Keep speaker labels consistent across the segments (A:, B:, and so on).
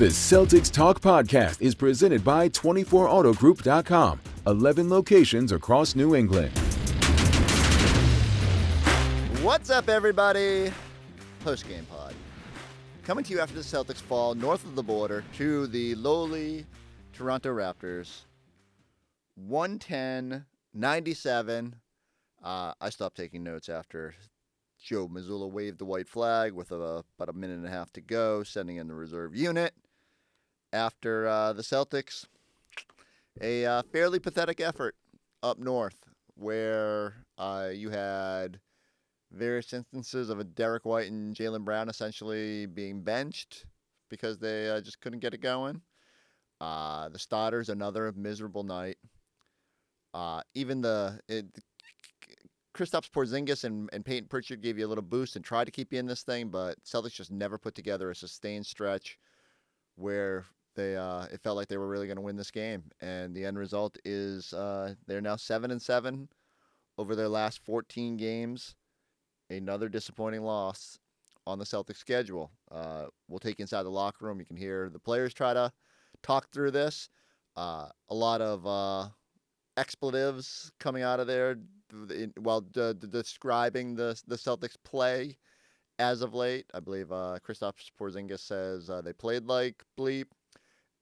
A: The Celtics Talk podcast is presented by 24autogroup.com, 11 locations across New England.
B: What's up, everybody? POSTGAME POD. Coming to you after the Celtics fall north of the border to the lowly Toronto Raptors. 110-97. I stopped taking notes after Joe Mazzulla waved the white flag with about a minute and a half to go, sending in the reserve unit. After the Celtics, a fairly pathetic effort up north where you had various instances of a Derek White and Jaylen Brown essentially being benched because they just couldn't get it going. The starters, another miserable night. Even Kristaps Porzingis and Peyton Pritchard gave you a little boost and tried to keep you in this thing, but Celtics just never put together a sustained stretch where it felt like they were really going to win this game. And the end result is they're now 7-7 over their last 14 games. Another disappointing loss on the Celtics schedule. We'll take you inside the locker room. You can hear the players try to talk through this. A lot of expletives coming out of there while describing the Celtics play as of late. I believe Kristaps Porzingis says they played like bleep,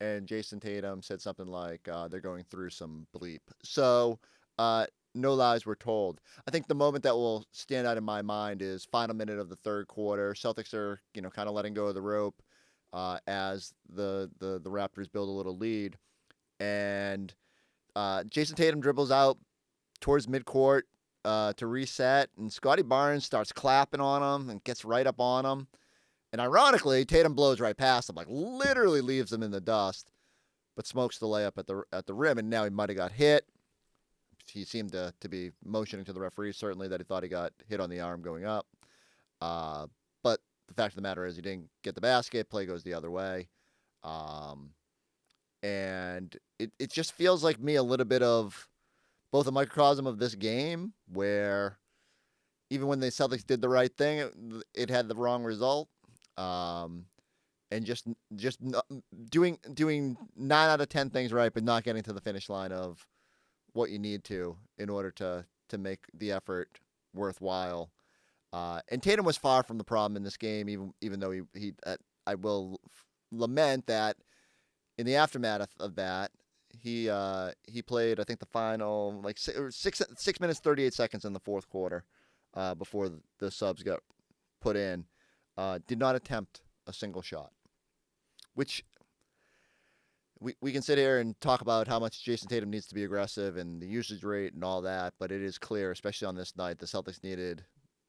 B: and Jason Tatum said something like they're going through some bleep. So no lies were told. I think the moment that will stand out in my mind is final minute of the third quarter. Celtics are kind of letting go of the rope as the Raptors build a little lead, and Jason Tatum dribbles out towards midcourt to reset, and Scotty Barnes starts clapping on him and gets right up on him. And ironically, Tatum blows right past him, like literally leaves him in the dust, but smokes the layup at the rim, and now he might have got hit. He seemed to be motioning to the referee, certainly, that he thought he got hit on the arm going up. But the fact of the matter is he didn't get the basket. Play goes the other way. And it just feels like me a little bit of both a microcosm of this game where even when the Celtics did the right thing, it had the wrong result. And just doing 9 out of 10 things right, but not getting to the finish line of what you need to in order to make the effort worthwhile. And Tatum was far from the problem in this game, even though he I will lament that in the aftermath of that, he played, I think, the final 6 minutes 38 seconds in the fourth quarter before the subs got put in. Did not attempt a single shot, which we can sit here and talk about how much Jason Tatum needs to be aggressive and the usage rate and all that, but it is clear, especially on this night, the Celtics needed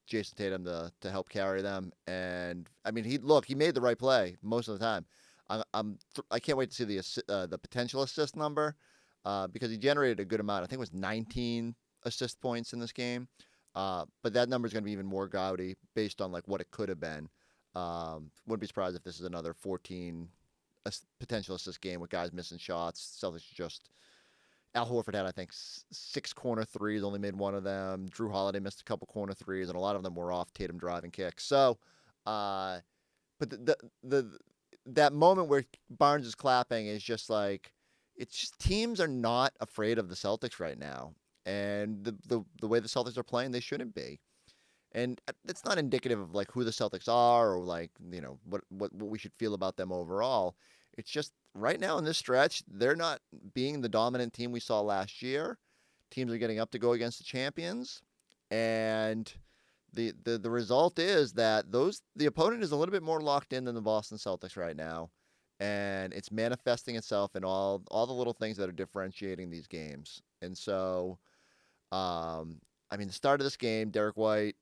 B: Jason Tatum to help carry them. And I mean, he made the right play most of the time. I can't wait to see the potential assist number because he generated a good amount. I think it was 19 assist points in this game, but that number is going to be even more gaudy based on what it could have been. Wouldn't be surprised if this is another 14 potential assist game with guys missing shots. Celtics Al Horford had, I think, 6 corner threes, only made one of them. Drew Holiday missed a couple corner threes, and a lot of them were off Tatum driving kicks. So, but that moment where Barnes is clapping is just it's just teams are not afraid of the Celtics right now, and the way the Celtics are playing, they shouldn't be. And it's not indicative of who the Celtics are or what we should feel about them overall. It's just right now in this stretch, they're not being the dominant team we saw last year. Teams are getting up to go against the champions, and the result is that the opponent is a little bit more locked in than the Boston Celtics right now, and it's manifesting itself in all the little things that are differentiating these games. And so, the start of this game, Derek White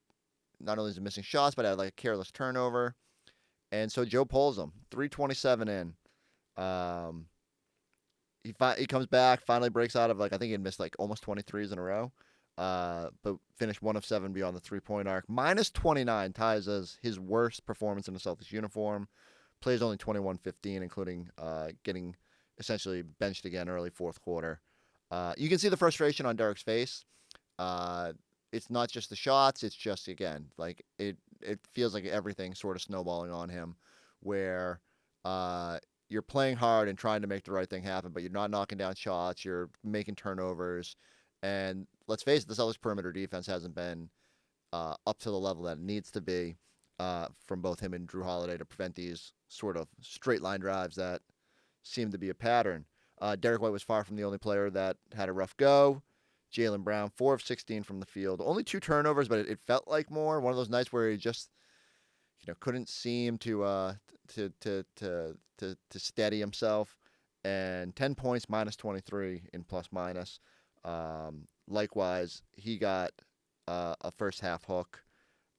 B: not only is he missing shots, but had a careless turnover. And so Joe pulls him, 3:27 in. He comes back, finally breaks out of I think he had missed almost 23s in a row, but finished 1 of 7 beyond the 3-point arc. Minus 29 ties as his worst performance in a Celtics uniform. Plays only 21-15, including getting essentially benched again early fourth quarter. You can see the frustration on Derek's face. It's not just the shots. It's just, again, it feels like everything sort of snowballing on him where you're playing hard and trying to make the right thing happen, but you're not knocking down shots. You're making turnovers, and let's face it, the Celtics perimeter defense hasn't been up to the level that it needs to be from both him and Drew Holiday to prevent these sort of straight line drives that seem to be a pattern. Derek White was far from the only player that had a rough go. Jaylen Brown, 4 of 16 from the field. Only 2 turnovers, but it felt like more. One of those nights where he just, couldn't seem to steady himself. And 10 points, minus 23 in plus minus. Likewise, he got a first half hook,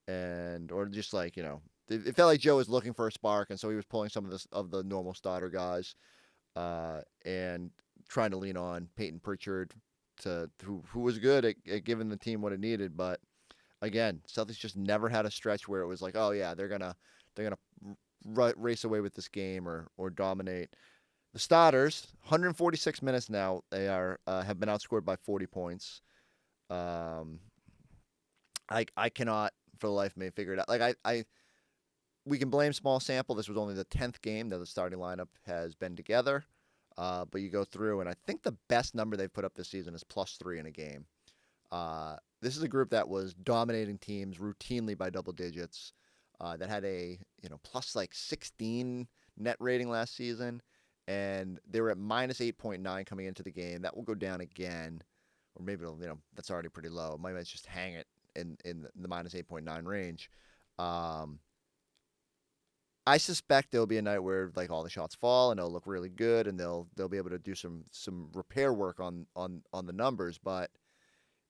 B: or just like, it felt like Joe was looking for a spark, and so he was pulling some of the normal starter guys and trying to lean on Peyton Pritchard who was good at giving the team what it needed. But again, Celtics just never had a stretch where it was like, oh yeah, they're gonna race away with this game or dominate. The starters, 146 minutes now. They have been outscored by 40 points. I cannot for the life of me figure it out. Like we can blame small sample. This was only the 10th game that the starting lineup has been together. But you go through, and I think the best number they've put up this season is +3 in a game. This is a group that was dominating teams routinely by double digits. That had a plus like 16 net rating last season, and they were at -8.9 coming into the game. That will go down again, or maybe that's already pretty low. Might just hang it in the -8.9 range. I suspect there'll be a night where like all the shots fall and they'll look really good, and they'll be able to do some repair work on the numbers. But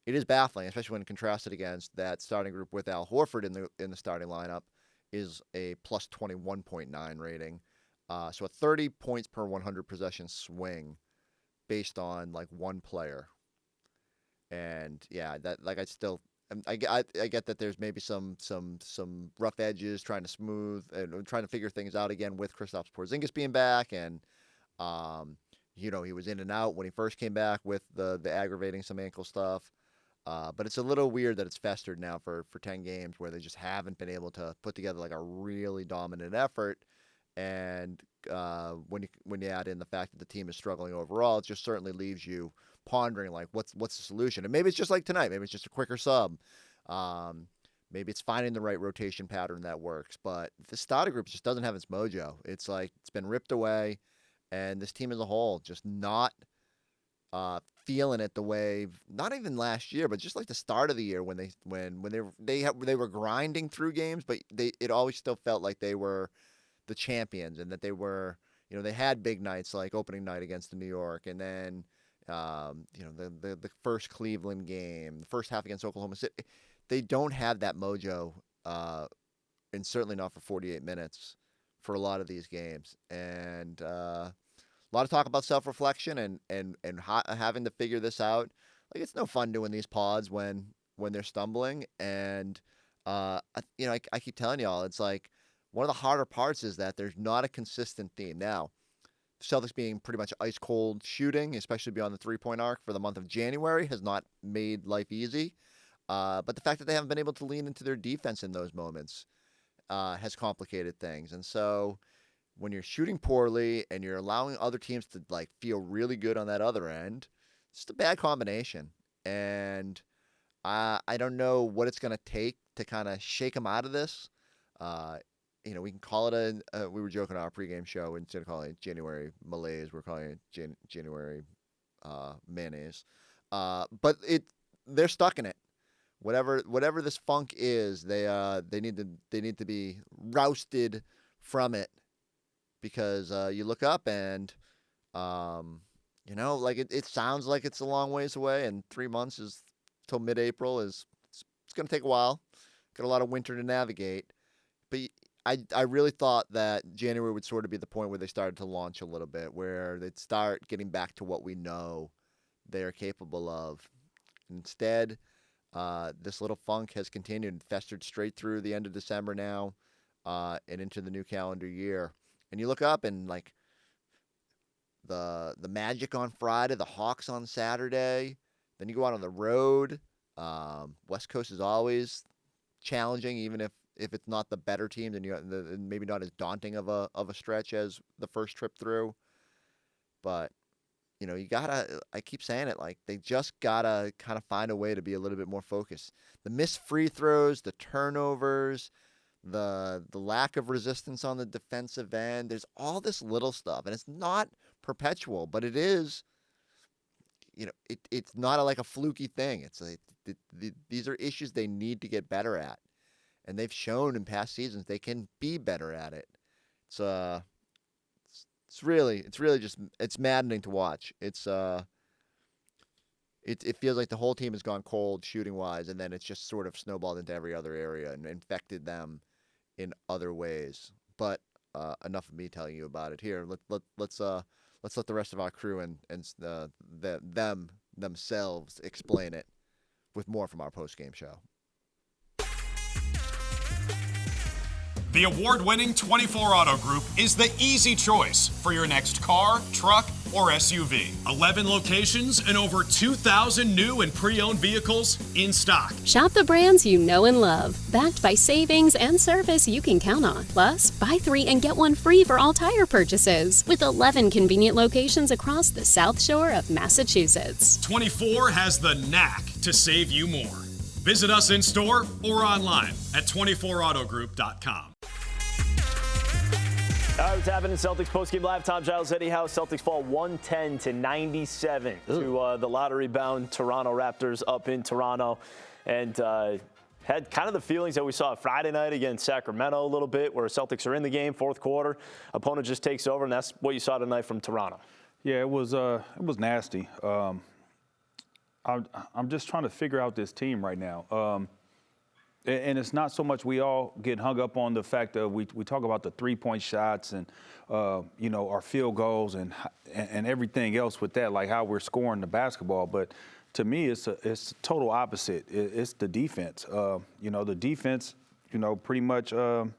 B: it is baffling, especially when contrasted against that starting group with Al Horford in the starting lineup is a plus 21.9 rating. So a 30 points per 100 possession swing based on like one player. And yeah, that like I get that there's maybe some rough edges trying to smooth and trying to figure things out again with Kristaps Porzingis being back, and he was in and out when he first came back with the aggravating some ankle stuff. But it's a little weird that it's festered now for 10 games where they just haven't been able to put together like a really dominant effort. And when you add in the fact that the team is struggling overall, it just certainly leaves you pondering like what's the solution. And maybe it's just like tonight. Maybe it's just a quicker sub. Maybe it's finding the right rotation pattern that works. But the starter group just doesn't have its mojo. It's like it's been ripped away, and this team as a whole just not feeling it the way, not even last year, but just like the start of the year when they were grinding through games, but it always still felt like they were the champions, and that they were, they had big nights like opening night against New York, and then the first Cleveland game, the first half against Oklahoma City. They don't have that mojo, and certainly not for 48 minutes for a lot of these games. And a lot of talk about self-reflection and having to figure this out. Like, it's no fun doing these pods when they're stumbling. And I keep telling y'all, it's like one of the harder parts is that there's not a consistent theme. Now, Celtics being pretty much ice cold shooting, especially beyond the 3-point arc for the month of January, has not made life easy. But the fact that they haven't been able to lean into their defense in those moments has complicated things. And so when you're shooting poorly and you're allowing other teams to like feel really good on that other end, it's just a bad combination. And I don't know what it's going to take to kind of shake them out of this. We can call it we were joking on our pregame show, instead of calling it January malaise, we're calling it January mayonnaise. But they're stuck in it. Whatever this funk is, they need to be rousted from it, because you look up and like it sounds like it's a long ways away, and 3 months is till mid-April it's going to take a while. Got a lot of winter to navigate, but I really thought that January would sort of be the point where they started to launch a little bit, where they'd start getting back to what we know they are capable of. Instead, this little funk has continued and festered straight through the end of December now, and into the new calendar year. And you look up and like the Magic on Friday, the Hawks on Saturday, then you go out on the road. West Coast is always challenging, even if if it's not the better team, then maybe not as daunting of a stretch as the first trip through. But you gotta. I keep saying it, like they just gotta kind of find a way to be a little bit more focused. The missed free throws, the turnovers, the lack of resistance on the defensive end. There's all this little stuff, and it's not perpetual, but it is. It's not like a fluky thing. It's like these are issues they need to get better at, and they've shown in past seasons they can be better at it. It's really just maddening to watch. It feels like the whole team has gone cold shooting wise, and then it's just sort of snowballed into every other area and infected them in other ways. But enough of me telling you about it here. Let's let the rest of our crew and them themselves explain it with more from our post-game show.
C: The award-winning 24 Auto Group is the easy choice for your next car, truck, or SUV. 11 locations and over 2,000 new and pre-owned vehicles in stock.
D: Shop the brands you know and love, backed by savings and service you can count on. Plus, buy 3 and get 1 free for all tire purchases, with 11 convenient locations across the South Shore of Massachusetts.
C: 24 has the knack to save you more. Visit us in store or online at 24autogroup.com.
E: All right, what's happening? Celtics postgame live. Tom Giles, Eddie House. Celtics fall 110-97 to the lottery-bound Toronto Raptors up in Toronto, and had kind of the feelings that we saw Friday night against Sacramento a little bit, where Celtics are in the game, fourth quarter, opponent just takes over, and that's what you saw tonight from Toronto.
F: Yeah, it was nasty. I'm just trying to figure out this team right now. And it's not so much we all get hung up on the fact that we talk about the three-point shots and, our field goals and everything else with that, like how we're scoring the basketball. But to me, it's a total opposite. It's the defense. The defense, pretty much over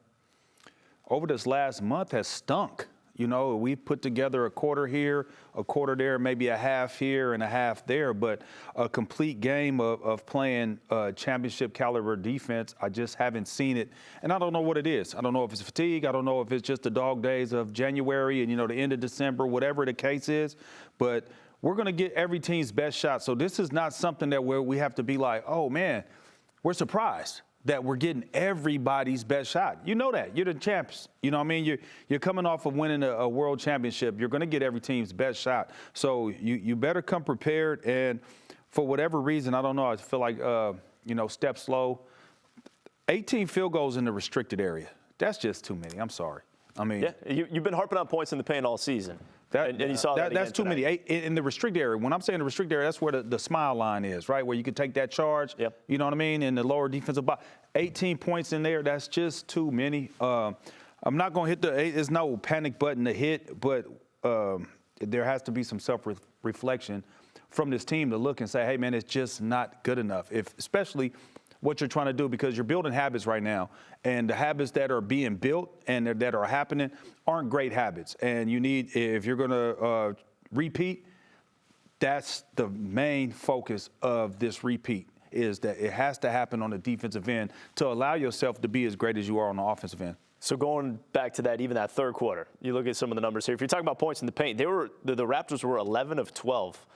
F: this last month has stunk. We put together a quarter here, a quarter there, maybe a half here and a half there, but a complete game of playing championship caliber defense, I just haven't seen it. And I don't know what it is. I don't know if it's fatigue. I don't know if it's just the dog days of January and, the end of December, whatever the case is. But we're going to get every team's best shot. So this is not something that we have to be like, oh, man, we're surprised that we're getting everybody's best shot. You know that. You're the champs. You know what I mean? You're coming off of winning a world championship. You're going to get every team's best shot. So you better come prepared. And for whatever reason, I don't know, I feel like, step slow. 18 field goals in the restricted area. That's just too many. I'm sorry. I mean.
E: Yeah, you've been harping on points in the paint all season. And you saw that
F: that's too many. In the restricted area, when I'm saying the restricted area, that's where the smile line is, right? Where you can take that charge,
E: Yep.
F: You know what I mean, in the lower defensive box. 18 points in there, that's just too many. I'm not going to hit there's no panic button to hit, but there has to be some self-reflection from this team to look and say, hey, man, it's just not good enough, especially what you're trying to do, because you're building habits right now, and the habits that are being built and that are happening aren't great habits. And you need, if you're going to repeat, that's the main focus of this repeat, is that it has to happen on the defensive end to allow yourself to be as great as you are on the offensive end.
E: So going back to that, even that third quarter, you look at some of the numbers here. If you're talking about points in the paint, the Raptors were 11 of 12.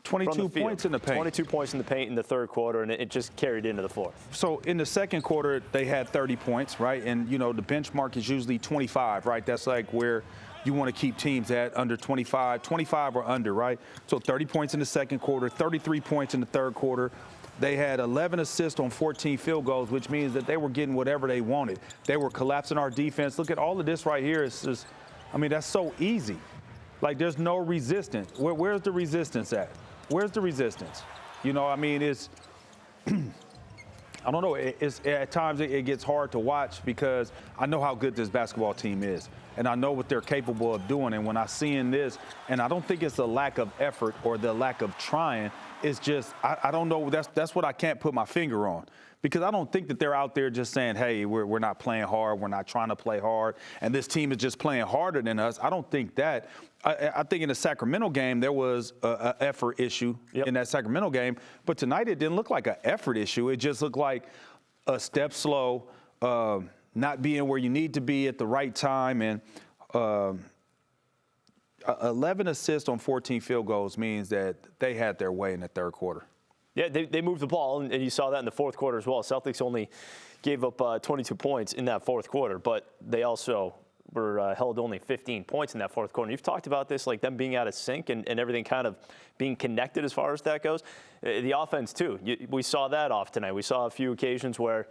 F: 22 points in the paint.
E: 22 points in the paint in the third quarter, and it just carried into the fourth.
F: So in the second quarter, they had 30 points, right? And, the benchmark is usually 25, right? That's like where you want to keep teams at, under 25 or under, right? So 30 points in the second quarter, 33 points in the third quarter. They had 11 assists on 14 field goals, which means that they were getting whatever they wanted. They were collapsing our defense. Look at all of this right here. It's just, that's so easy. Like, there's no resistance. Where's the resistance at? Where's the resistance? It's I don't know. It's at times it gets hard to watch, because I know how good this basketball team is, and I know what they're capable of doing. And when I see in this, and I don't think it's the lack of effort or the lack of trying. It's just I don't know. That's what I can't put my finger on, because I don't think that they're out there just saying, hey, we're not playing hard, we're not trying to play hard, and this team is just playing harder than us. I don't think that. I think in the Sacramento game there was an effort issue in that Sacramento game, but tonight it didn't look like an effort issue. It just looked like a step slow, not being where you need to be at the right time. And 11 assists on 14 field goals means that they had their way in the third quarter.
E: Yeah, they moved the ball, and you saw that in the fourth quarter as well. Celtics only gave up 22 points in that fourth quarter, but they also were held only 15 points in that fourth quarter. And you've talked about this, like them being out of sync and everything kind of being connected as far as that goes. The offense, too. We saw that off tonight. We saw a few occasions where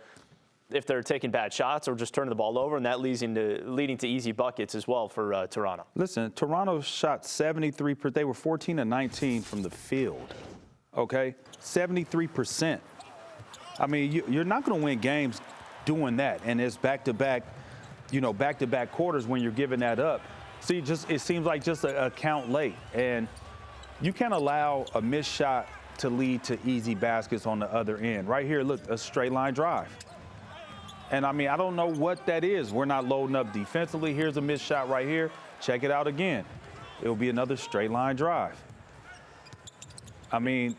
E: if they're taking bad shots or just turning the ball over, and that leading to easy buckets as well for Toronto.
F: Listen, Toronto shot 73%. They were 14 of 19 from the field, okay? 73%. I mean, you're not going to win games doing that, and it's back-to-back quarters when you're giving that up. See, it seems like just a count late, and you can't allow a missed shot to lead to easy baskets on the other end. Right here, look, a straight line drive. And, I mean, I don't know what that is. We're not loading up defensively. Here's a missed shot right here. Check it out again. It'll be another straight line drive. I mean,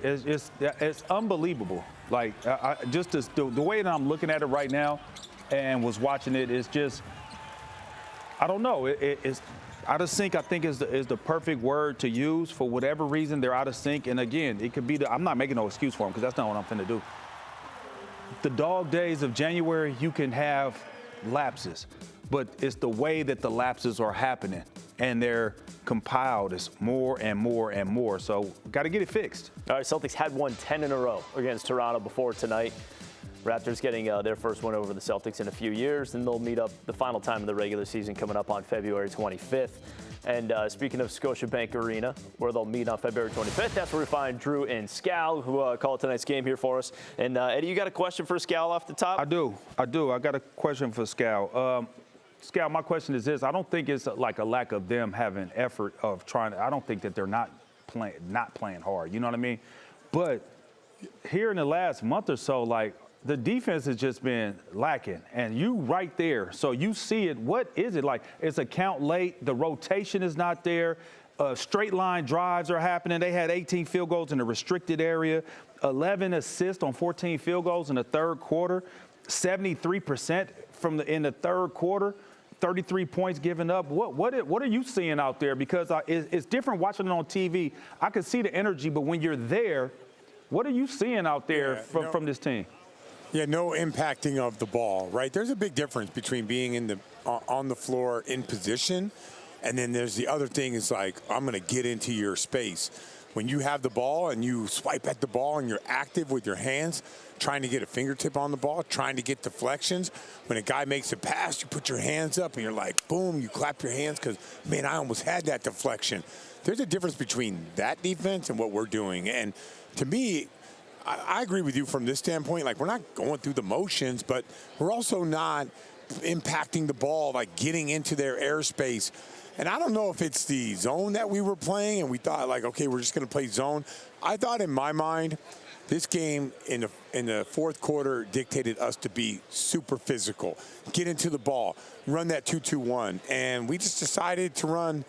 F: it's unbelievable. Like, just the way that I'm looking at it right now and was watching it is just, I don't know. It's out of sync, I think, is the perfect word to use. For whatever reason, they're out of sync. And, again, it could be I'm not making no excuse for them because that's not what I'm finna do. The dog days of January, you can have lapses, but it's the way that the lapses are happening, and they're compiled as more and more and more. So got to get it fixed.
E: All right, Celtics had won 10 in a row against Toronto before tonight. Raptors getting their first win over the Celtics in a few years, and they'll meet up the final time of the regular season coming up on February 25th. And speaking of Scotiabank Arena, where they'll meet on February 25th, that's where we find Drew and Scal, who called tonight's game here for us. And Eddie, you got a question for Scal off the top?
F: I do. I got a question for Scal. Scal, my question is this. I don't think it's like a lack of them having effort of trying. I don't think that they're not playing hard. You know what I mean? But here in the last month or so, like, the defense has just been lacking, and you right there. So you see it. What is it like? It's a count late. The rotation is not there. Straight line drives are happening. They had 18 field goals in the restricted area, 11 assists on 14 field goals in the third quarter, 73% in the third quarter, 33 points given up. What are you seeing out there? Because it's different watching it on TV. I can see the energy, but when you're there, what are you seeing out there from this team?
G: Yeah, no impacting of the ball, right? There's a big difference between being on the floor in position, and then there's the other thing is like, I'm going to get into your space. When you have the ball and you swipe at the ball and you're active with your hands, trying to get a fingertip on the ball, trying to get deflections. When a guy makes a pass, you put your hands up and you're like, boom, you clap your hands because, man, I almost had that deflection. There's a difference between that defense and what we're doing. And to me, I agree with you from this standpoint. Like, we're not going through the motions, but we're also not impacting the ball, like getting into their airspace. And I don't know if it's the zone that we were playing and we thought, like, okay, we're just going to play zone. I thought in my mind, this game in the fourth quarter dictated us to be super physical, get into the ball, run that 2-2-1. And we just decided to run,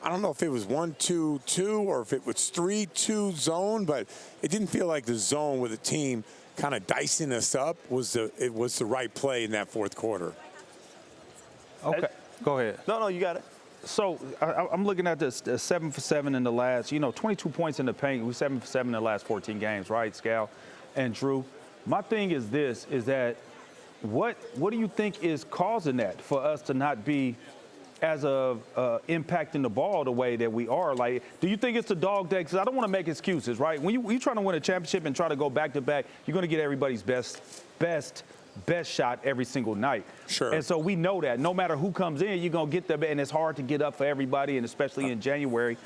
G: I don't know if it was 1-2-2 or if it was 3-2 zone, but it didn't feel like the zone with the team kind of dicing us up was the right play in that fourth quarter.
F: Okay, go ahead.
E: No, you got it.
F: So I'm looking at this 7 for 7 in the last, 22 points in the paint. We're 7 for 7 in the last 14 games, right, Scal and Drew? My thing is this, is that what do you think is causing that for us to not be as of impacting the ball the way that we are? Like, do you think it's the dog day? Because I don't want to make excuses, right? When you're trying to win a championship and try to go back-to-back, you're going to get everybody's best shot every single night.
G: Sure.
F: And so we know that. No matter who comes in, you're going to get them, and it's hard to get up for everybody, and especially in January.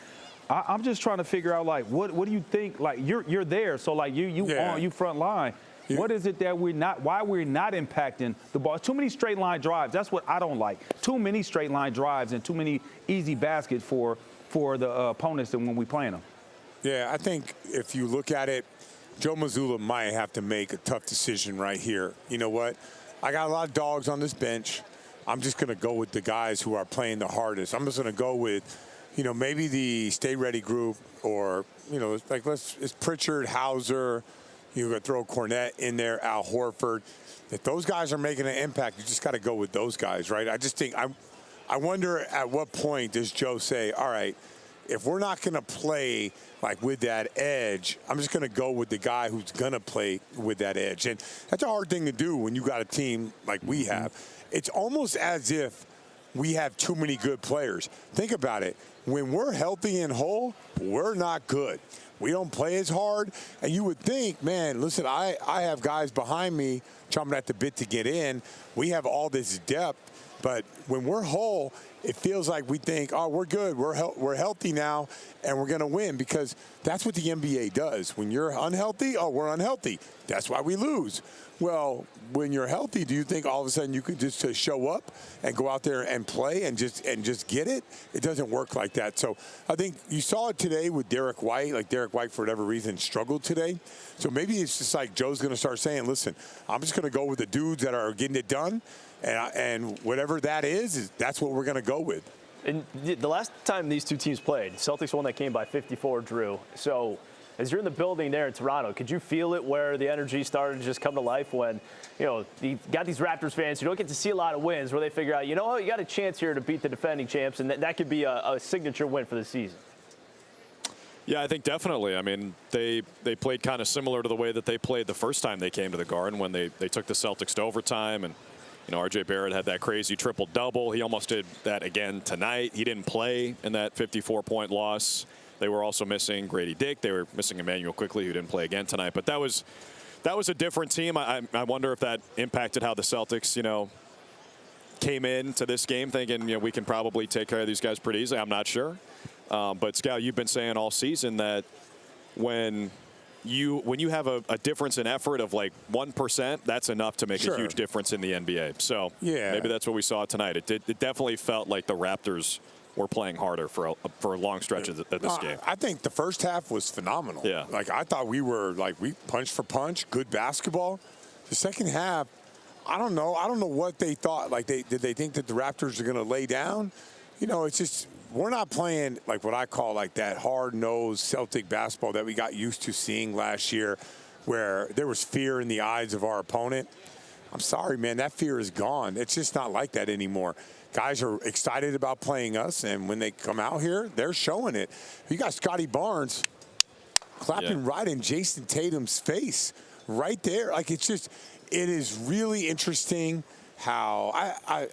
F: I'm just trying to figure out, like, what do you think? Like, you're there, so, like, you front line. What is it that why we're not impacting the ball? Too many straight line drives. That's what I don't like. Too many straight line drives and too many easy baskets for the opponents when we playing them.
G: Yeah, I think if you look at it, Joe Mazzulla might have to make a tough decision right here. You know what? I got a lot of dogs on this bench. I'm just going to go with the guys who are playing the hardest. I'm just going to go with, maybe the Stay Ready group or, it's Pritchard, Hauser, You're going to throw Cornette in there, Al Horford. If those guys are making an impact, you just got to go with those guys, right? I just think I wonder at what point does Joe say, all right, if we're not going to play like with that edge, I'm just going to go with the guy who's going to play with that edge. And that's a hard thing to do when you got a team like we have. It's almost as if we have too many good players. Think about it. When we're healthy and whole, we're not good. We don't play as hard. And you would think, man, listen, I have guys behind me chomping at the bit to get in. We have all this depth. But when we're whole, it feels like we think, oh, we're good. We're healthy now, and we're going to win, because that's what the NBA does. When you're unhealthy, oh, we're unhealthy. That's why we lose. Well, when you're healthy, do you think all of a sudden you could just show up and go out there and play and just get it? It doesn't work like that. So I think you saw it today with Derek White. Like, Derek White, for whatever reason, struggled today. So maybe it's just like Joe's going to start saying, listen, I'm just going to go with the dudes that are getting it done. And whatever that is that's what we're going to go with.
E: And the last time these two teams played, Celtics won that game by 54, Drew. So as you're in the building there in Toronto, could you feel it where the energy started to just come to life when, you got these Raptors fans who don't get to see a lot of wins, where they figure out, you know what, you got a chance here to beat the defending champs, and that could be a signature win for the season?
H: Yeah, I think definitely. I mean, they played kind of similar to the way that they played the first time they came to the Garden, when they took the Celtics to overtime. And R.J. Barrett had that crazy triple-double. He almost did that again tonight. He didn't play in that 54-point loss. They were also missing Grady Dick. They were missing Emmanuel Quickley, who didn't play again tonight. But that was a different team. I wonder if that impacted how the Celtics, came into this game thinking, we can probably take care of these guys pretty easily. I'm not sure. But, Scout, you've been saying all season that when you have a difference in effort of like 1%, that's enough to make a huge difference in the NBA. So maybe that's what we saw tonight. It definitely felt like the Raptors were playing harder for a long stretch of this game.
G: I think the first half was phenomenal.
H: Yeah.
G: Like, I thought we punched for punch, good basketball. The second half, I don't know what they thought. Like, did they think that the Raptors are going to lay down? It's just, we're not playing like what I call like that hard-nosed Celtic basketball that we got used to seeing last year, where there was fear in the eyes of our opponent. I'm sorry, man, that fear is gone. It's just not like that anymore. Guys are excited about playing us, and when they come out here, they're showing it. You got Scotty Barnes clapping right in Jason Tatum's face right there. Like, it is really interesting how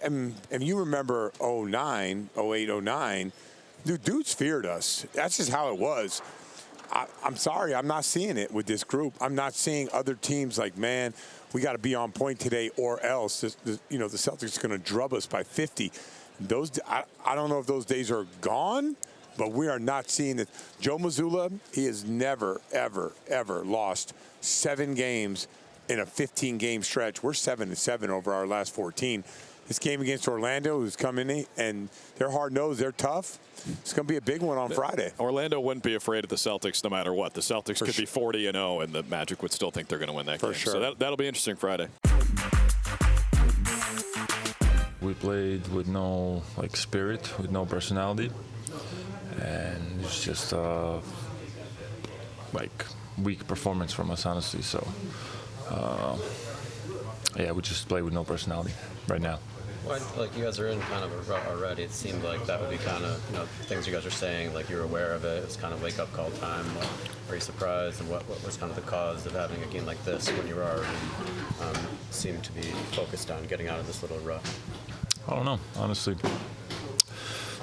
G: and you remember 08, 09, dudes feared us. That's just how it was. I'm sorry, I'm not seeing it with this group. I'm not seeing other teams like, man, we got to be on point today, or else the Celtics are going to drub us by 50. I don't know if those days are gone, but we are not seeing it. Joe Mazzulla, he has never, ever, ever lost 7 games in a 15-game stretch. We're 7-7 over our last 14. This game against Orlando, who's coming in, and they're hard-nosed, they're tough. It's going to be a big one on Friday.
H: Orlando wouldn't be afraid of the Celtics no matter what. The Celtics could be 40-0, and the Magic would still think they're going to win that game.
G: Sure.
H: So that'll be interesting Friday.
I: We played with no spirit, with no personality, and it's just weak performance from us, honestly. So. We just play with no personality right now.
J: Well, like, you guys are in kind of a rut already. It seemed like that would be kind of, things you guys are saying, like you're aware of it. It's kind of wake-up call time. Were you surprised? And what was kind of the cause of having a game like this when you were already seemed to be focused on getting out of this little rut?
I: I don't know, honestly.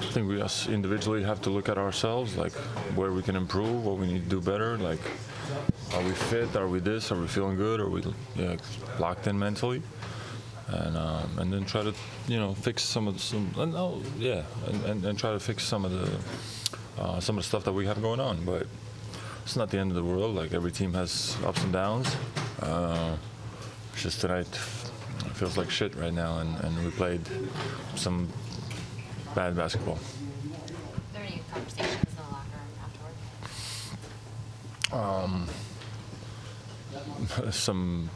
I: I think we us individually have to look at ourselves, like where we can improve, what we need to do better. Like, are we fit? Are we this? Are we feeling good? Are we locked in mentally? And then try to fix and try to fix some of the stuff that we have going on. But it's not the end of the world. Like, every team has ups and downs. It's just tonight it feels like shit right now, and we played some bad basketball.
K: Are there any conversations in the locker room afterward?
I: Some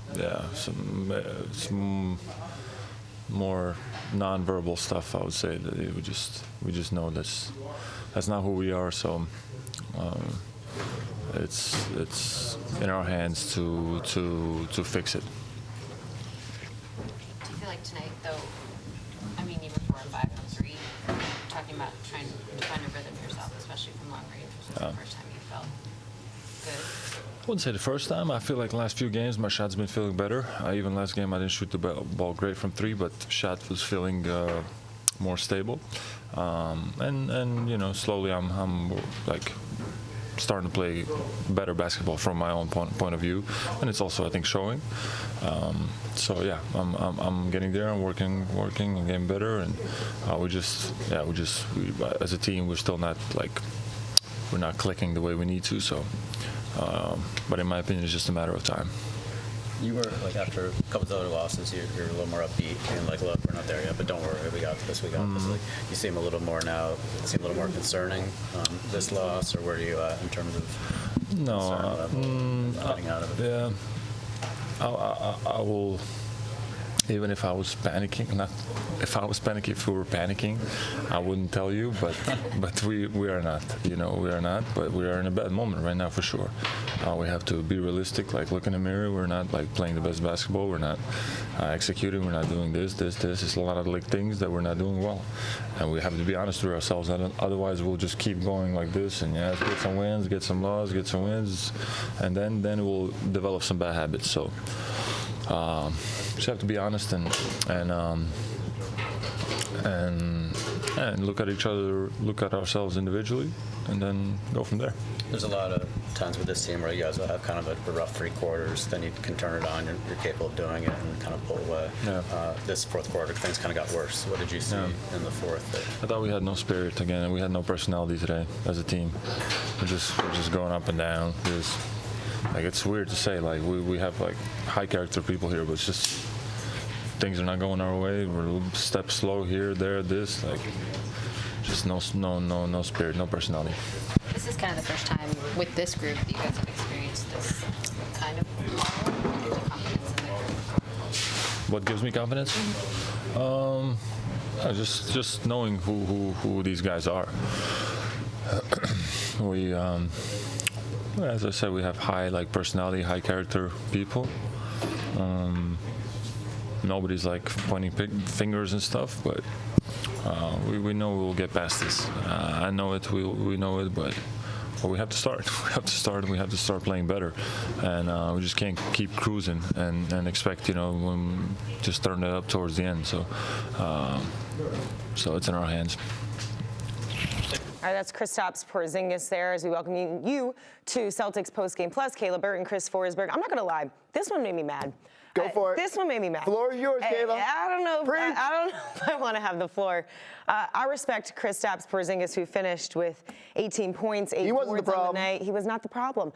I: more non-verbal stuff, I would say. That we just know that's not who we are. So it's in our hands to fix it.
K: Do you feel like tonight, though, I mean, even 4 or 5 on 3, talking about trying to find a rhythm yourself, especially from long range, was this the first time you felt good?
I: I wouldn't say the first time. I feel like the last few games my shot's been feeling better. Even last game I didn't shoot the ball great from 3, but shot was feeling more stable. And you know, slowly I'm like starting to play better basketball from my own point of view, and it's also, I think, showing. So yeah, I'm getting there. I'm working and getting better, and we as a team, we're still not we're not clicking the way we need to. So, but in my opinion, it's just a matter of time.
J: You were, like, after a couple of other losses, you're a little more upbeat and like, look, we're not there yet, but don't worry, we got this. Like, you seem a little more now. It seemed a little more concerning, this loss, or where are you at in terms of concern level, getting out of it?
I: Yeah, I will. Even if I was panicking, if we were panicking, I wouldn't tell you, but we are not, we are not, but we are in a bad moment right now for sure. We have to be realistic, like look in the mirror. We're not playing the best basketball. We're not executing. We're not doing this. It's a lot of things that we're not doing well, and we have to be honest with ourselves. Otherwise, we'll just keep going like this, and let's get some wins, get some losses, get some wins, and then we'll develop some bad habits. So. Just have to be honest and look at each other, look at ourselves individually, and then go from there.
J: There's a lot of times with this team where you guys will have kind of a rough 3 quarters, then you can turn it on, you're capable of doing it, and kind of pull away. Yeah. This fourth quarter, things kind of got worse. What did you see in the fourth?
I: I thought we had no spirit again, and we had no personality today as a team. We're just going up and down. It's weird to say, we have high character people here, but it's just things are not going our way. We're a little step slow here, there, this, just no spirit, no personality.
K: This is kind of the first time with this group that you guys have experienced this kind of confidence in the group.
I: What gives me confidence? Just knowing who these guys are. We. As I said, we have high personality, high character people. Nobody's pointing fingers and stuff, but we know we'll get past this. I know it. We know it, but we have to start. We have to start, and we have to start playing better. And we just can't keep cruising and expect, when just turn it up towards the end. So it's in our hands.
L: All right, that's Kristaps Porzingis there as we welcome you to Celtics Postgame Plus. Kayla Burton, Chris Forsberg. I'm not going to lie. This one made me mad.
B: Go for it.
L: This one made me mad.
B: Floor is yours, Kayla.
L: I don't know if I want to have the floor. I respect Kristaps Porzingis, who finished with 18 points, 8 boards on the night. He was not the problem.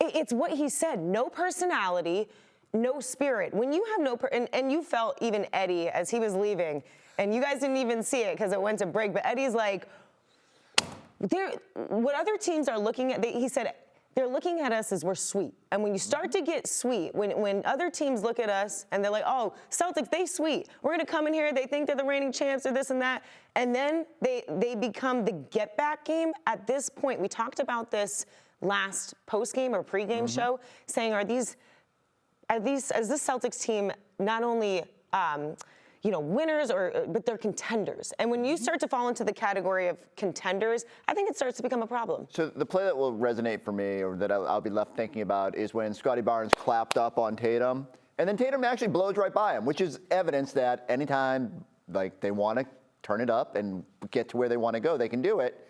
L: It's what he said. No personality, no spirit. When you have and you felt even Eddie as he was leaving, and you guys didn't even see it because it went to break, but Eddie's like, what other teams are looking at, he said, they're looking at us as we're sweet. And when you start to get sweet, when other teams look at us and they're like, oh, Celtics, they sweet. We're going to come in here, they think they're the reigning champs or this and that. And then they become the get-back game. At this point, we talked about this last post-game or pre-game show, saying, is this Celtics team not only winners, but they're contenders. And when you start to fall into the category of contenders, I think it starts to become a problem.
B: So the play that will resonate for me, or that I'll be left thinking about, is when Scottie Barnes clapped up on Tatum, and then Tatum actually blows right by him, which is evidence that anytime they want to turn it up and get to where they want to go, they can do it.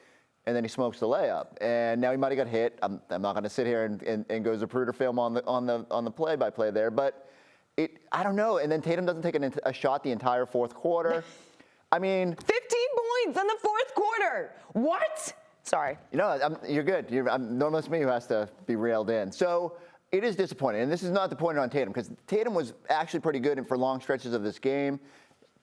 B: And then he smokes the layup. And now he might have got hit. I'm not going to sit here and go Zapruder film on the play-by-play there, but I don't know. And then Tatum doesn't take a shot the entire fourth quarter. I mean,
L: 15 points in the fourth quarter. What? Sorry.
B: You're good. Normally it's me who has to be railed in. So it is disappointing. And this is not the point on Tatum, because Tatum was actually pretty good for long stretches of this game.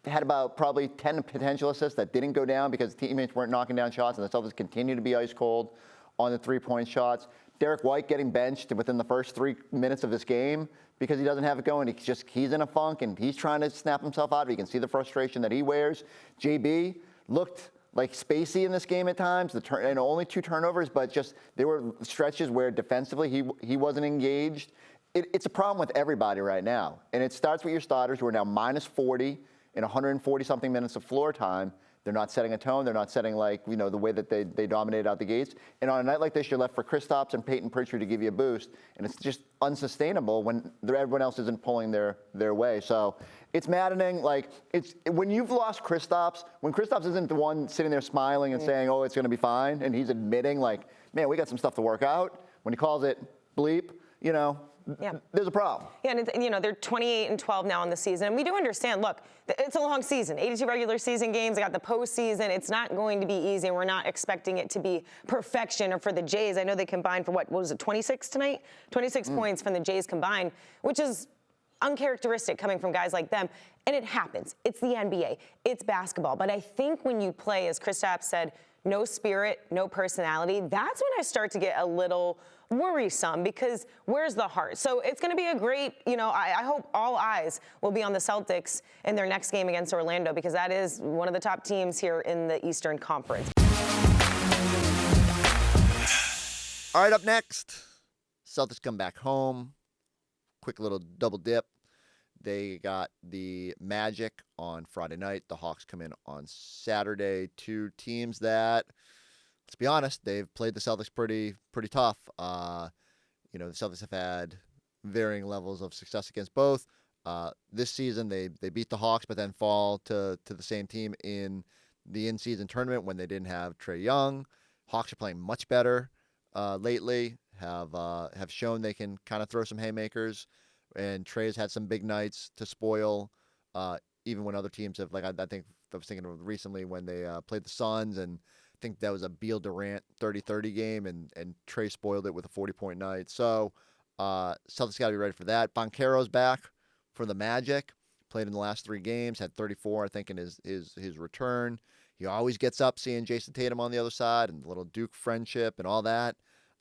B: Had about probably 10 potential assists that didn't go down because teammates weren't knocking down shots, and the Celtics continue to be ice cold on the three-point shots. Derek White getting benched within the first 3 minutes of this game because he doesn't have it going. He's in a funk, and he's trying to snap himself out of it. You can see the frustration that he wears. JB looked like spacey in this game at times. Only 2 turnovers, but just there were stretches where defensively he wasn't engaged. It's a problem with everybody right now, and it starts with your starters who are now minus 40 in 140 something minutes of floor time. They're not setting a tone. They're not setting the way that they dominated out the gates. And on a night like this, you're left for Kristaps and Peyton Pritchard to give you a boost, and it's just unsustainable when everyone else isn't pulling their way. So it's maddening. Like it's when you've lost Kristaps, when Kristaps isn't the one sitting there smiling and saying, "Oh, it's going to be fine," and he's admitting, like, "Man, we got some stuff to work out." When he calls it bleep, there's a problem.
L: Yeah, and they're 28-12 now in the season, and we do understand. Look, it's a long season, 82 regular season games. They got the postseason. It's not going to be easy, and we're not expecting it to be perfection. Or for the Jays, I know they combined for what was it, 26 tonight? 26 points from the Jays combined, which is uncharacteristic coming from guys like them. And it happens. It's the NBA. It's basketball. But I think when you play, as Kristaps said, no spirit, no personality, that's when I start to get a little worrisome, because where's the heart? So it's going to be a great, I hope all eyes will be on the Celtics in their next game against Orlando, because that is one of the top teams here in the Eastern Conference.
B: All right, up next, Celtics come back home. Quick little double dip. They got the Magic on Friday night. The Hawks come in on Saturday. 2 teams that, let's be honest, they've played the Celtics pretty tough. The Celtics have had varying levels of success against both. This season, they beat the Hawks, but then fall to the same team in the in-season tournament when they didn't have Trae Young. Hawks are playing much better lately. Have shown they can kind of throw some haymakers. And Trae's had some big nights to spoil, even when other teams have, like, I think I was thinking of recently when they played the Suns, and I think that was a Beal Durant 30-30 game, and Trae spoiled it with a 40-point night. So Celtics got to be ready for that. Banchero's back for the Magic, played in the last 3 games, had 34, I think, in his return. He always gets up seeing Jason Tatum on the other side, and the little Duke friendship and all that.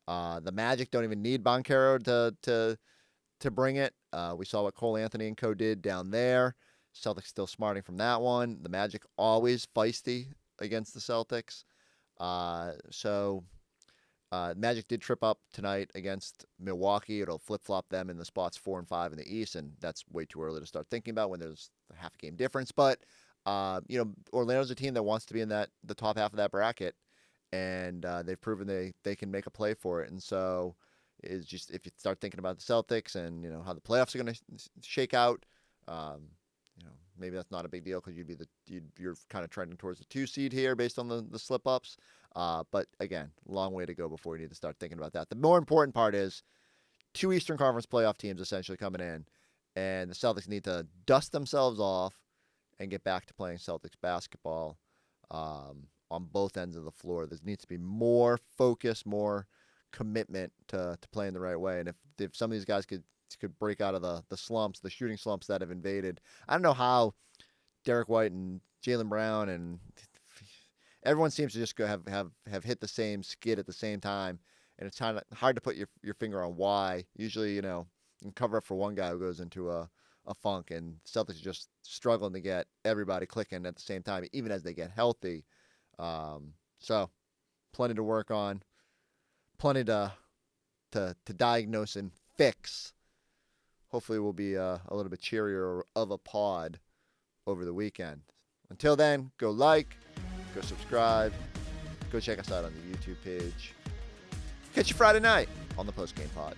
B: The Magic don't even need Banchero to bring it. We saw what Cole Anthony and co did down there. Celtics still smarting from that one. The Magic always feisty against the Celtics. Magic did trip up tonight against Milwaukee. It'll flip-flop them in the spots 4 and 5 in the East, and that's way too early to start thinking about when there's a half a game difference. But Orlando's a team that wants to be in the top half of that bracket, and they've proven they can make a play for it. And so is just, if you start thinking about the Celtics and how the playoffs are going to shake out, maybe that's not a big deal because you're kind of trending towards the 2 seed here based on the slip ups. But again, long way to go before you need to start thinking about that. The more important part is 2 Eastern Conference playoff teams essentially coming in, and the Celtics need to dust themselves off and get back to playing Celtics basketball on both ends of the floor. There needs to be more focus, more commitment to playing the right way. And if some of these guys could break out of the slumps, the shooting slumps that have invaded. I don't know how Derek White and Jaylen Brown and everyone seems to just have hit the same skid at the same time, and it's kind of hard to put your finger on why. Usually, you can cover up for one guy who goes into a funk, and Celtics are just struggling to get everybody clicking at the same time, even as they get healthy. So plenty to work on. Plenty to diagnose and fix. Hopefully we'll be a little bit cheerier of a pod over the weekend. Until then, go like, go subscribe, go check us out on the YouTube page. Catch you Friday night on the PostGame Pod.